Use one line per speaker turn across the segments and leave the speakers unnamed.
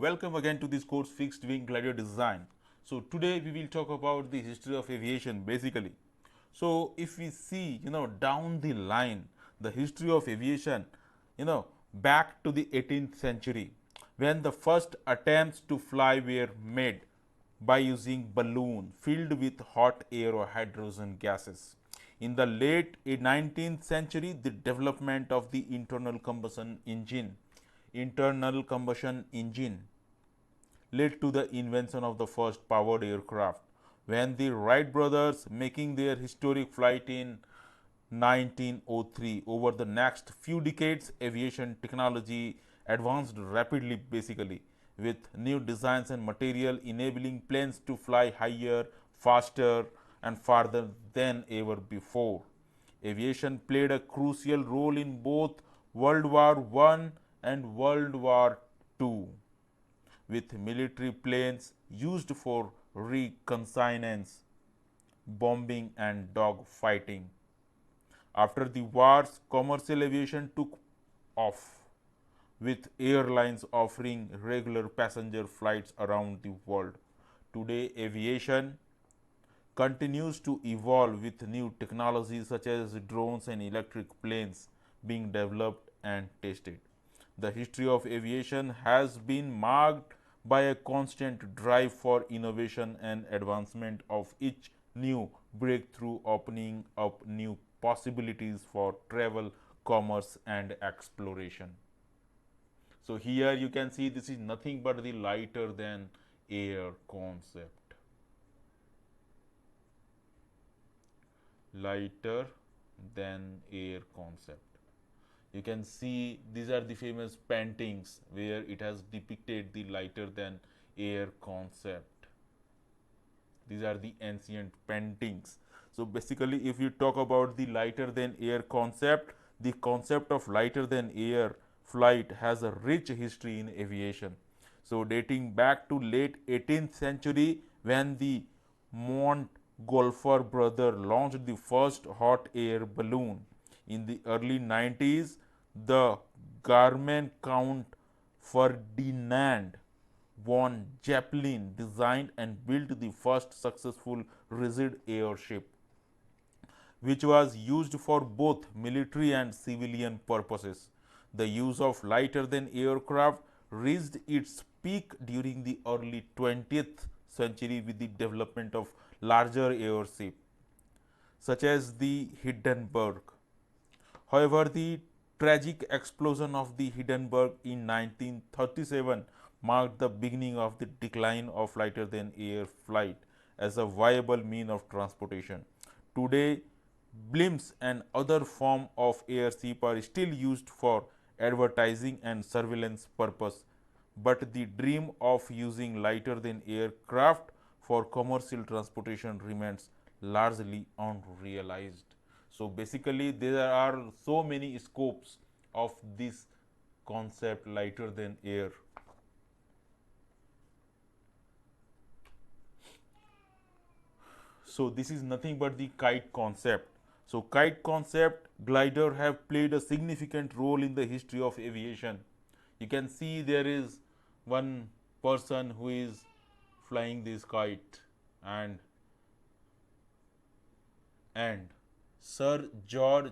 welcome again to this course Fixed Wing Glider Design. So today we will talk about the history of aviation basically. So if we see down the line the history of aviation back to the 18th century when the first attempts to fly were made by using balloon filled with hot air or hydrogen gases. In the late 19th century, the development of the internal combustion engine led to the invention of the first powered aircraft. When the Wright brothers making their historic flight in 1903, over the next few decades, aviation technology advanced rapidly basically with new designs and material enabling planes to fly higher, faster and farther than ever before. Aviation played a crucial role in both World War I and World War II, with military planes used for reconnaissance, bombing, and dog fighting. After the wars, commercial aviation took off, with airlines offering regular passenger flights around the world. Today, aviation continues to evolve with new technologies such as drones and electric planes being developed and tested. The history of aviation has been marked by a constant drive for innovation and advancement of each new breakthrough, opening up new possibilities for travel, commerce, and exploration. So, here you can see this is nothing but the lighter than air concept. Lighter than air concept. You can see these are the famous paintings where it has depicted the lighter than air concept. These are the ancient paintings. So basically if you talk about the lighter than air concept, the concept of lighter than air flight has a rich history in aviation. So dating back to late 18th century when the Montgolfier brother launched the first hot air balloon. In the early 90s, the German Count Ferdinand von Zeppelin designed and built the first successful rigid airship, which was used for both military and civilian purposes. The use of lighter than aircraft reached its peak during the early 20th century with the development of larger airships such as the Hindenburg. However, the tragic explosion of the Hindenburg in 1937 marked the beginning of the decline of lighter than air flight as a viable mean of transportation. Today, blimps and other form of airship are still used for advertising and surveillance purpose, but the dream of using lighter than aircraft for commercial transportation remains largely unrealized. So basically there are so many scopes of this concept lighter than air. So this is nothing but the kite concept. So kite concept glider have played a significant role in the history of aviation. You can see there is one person who is flying this kite and Sir George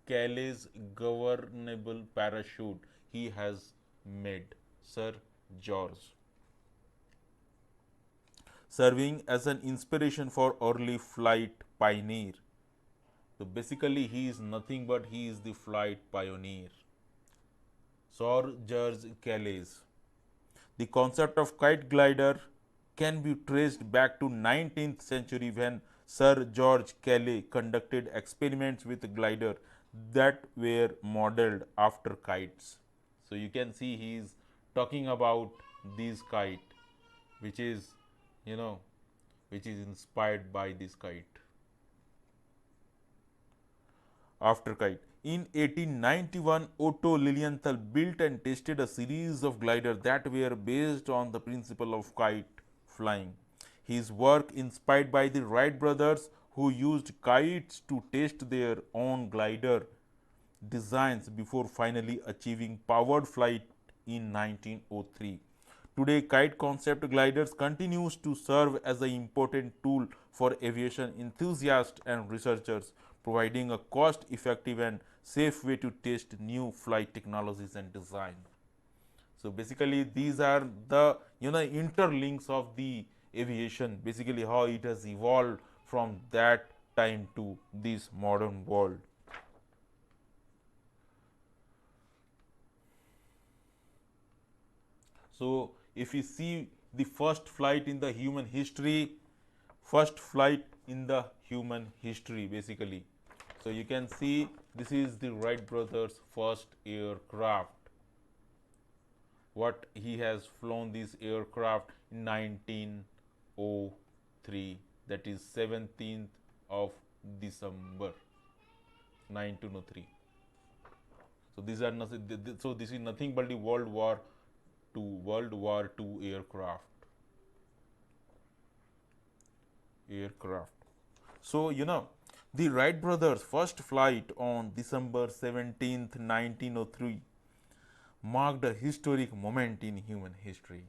Cayley's governable parachute he has made. Sir George, serving as an inspiration for early flight pioneer. So basically he is nothing but he is the flight pioneer. Sir George Cayley's. The concept of kite glider can be traced back to 19th century when Sir George Cayley conducted experiments with glider that were modeled after kites. So you can see he is talking about this kite which is which is inspired by this kite. After kite. In 1891, Otto Lilienthal built and tested a series of gliders that were based on the principle of kite flying. His work inspired by the Wright brothers who used kites to test their own glider designs before finally achieving powered flight in 1903. Today, kite concept gliders continues to serve as an important tool for aviation enthusiasts and researchers, providing a cost-effective and safe way to test new flight technologies and design. So basically, these are the interlinks of the aviation. Basically, how it has evolved from that time to this modern world. So if you see the first flight in the human history, first flight in the human history basically. So you can see this is the Wright brothers' first aircraft. What he has flown this aircraft in 1903, that is 17th of December 1903. So these are nothing. So this is nothing but the World War II aircraft. So the Wright brothers' first flight on December 17th, 1903 marked a historic moment in human history.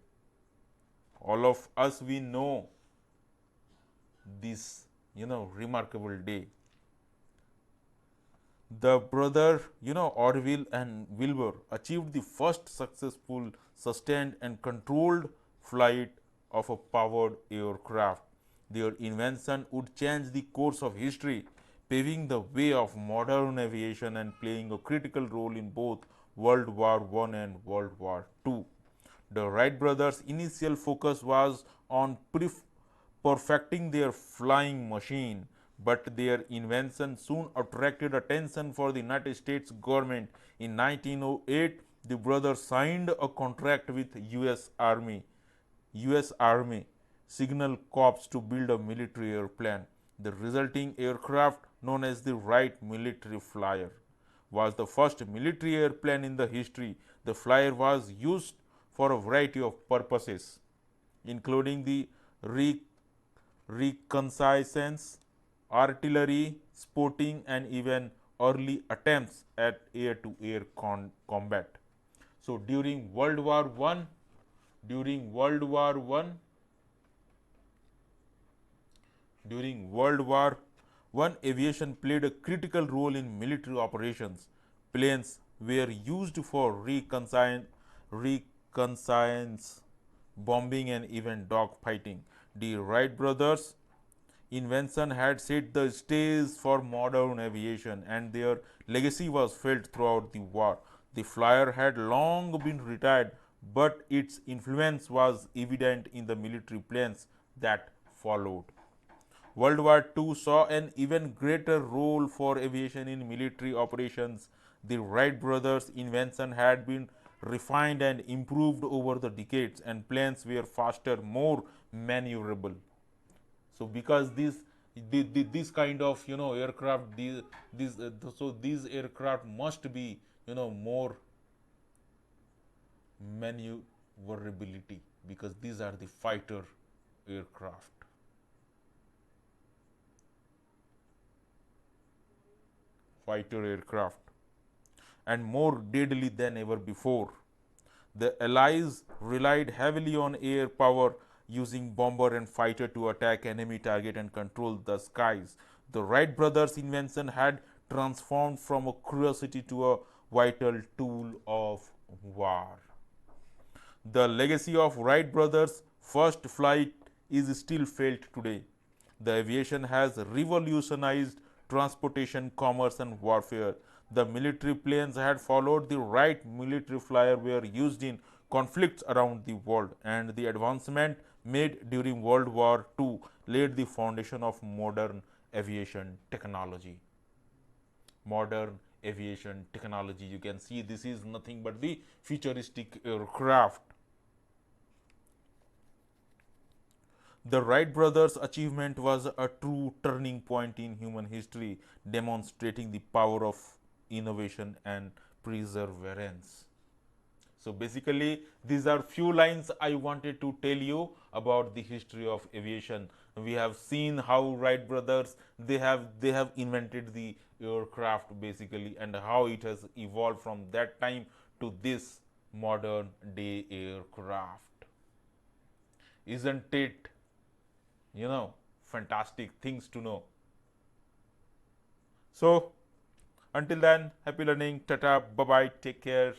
All of us we know this remarkable day. The brother Orville and Wilbur achieved the first successful sustained and controlled flight of a powered aircraft. Their invention would change the course of history, paving the way of modern aviation and playing a critical role in both World War I and World War II. The Wright brothers' initial focus was on perfecting their flying machine, but their invention soon attracted attention for the United States government. In 1908, the brothers signed a contract with US Army Signal Corps to build a military airplane. The resulting aircraft, known as the Wright Military Flyer, was the first military airplane in the history. The flyer was used for a variety of purposes, including the reconnaissance, artillery, sporting, and even early attempts at air-to-air combat. So during World War One, during World War One, during World War I, aviation played a critical role in military operations. Planes were used for reconnaissance, bombing, and even dogfighting. The Wright brothers' invention had set the stage for modern aviation, and their legacy was felt throughout the war. The flyer had long been retired, but its influence was evident in the military planes that followed. World War II saw an even greater role for aviation in military operations. The Wright brothers' invention had been refined and improved over the decades, and planes were faster, more maneuverable. So because this kind of aircraft, these aircraft must be more maneuverability, because these are the aircraft fighter aircraft and more deadly than ever before. The Allies relied heavily on air power, using bomber and fighter to attack enemy target and control the skies. The Wright brothers' invention had transformed from a curiosity to a vital tool of war. The legacy of Wright brothers' first flight is still felt today. The aviation has revolutionized transportation, commerce, and warfare. The military planes had followed the Wright military flyer were used in conflicts around the world, and the advancement made during World War II laid the foundation of modern aviation technology. Modern aviation technology. You can see this is nothing but the futuristic aircraft. The Wright brothers' achievement was a true turning point in human history, demonstrating the power of innovation and perseverance. So basically, these are few lines I wanted to tell you about the history of aviation. We have seen how Wright brothers they have invented the aircraft basically, and how it has evolved from that time to this modern day aircraft. Isn't it, fantastic things to know? So, until then, happy learning. Tata, bye bye, take care.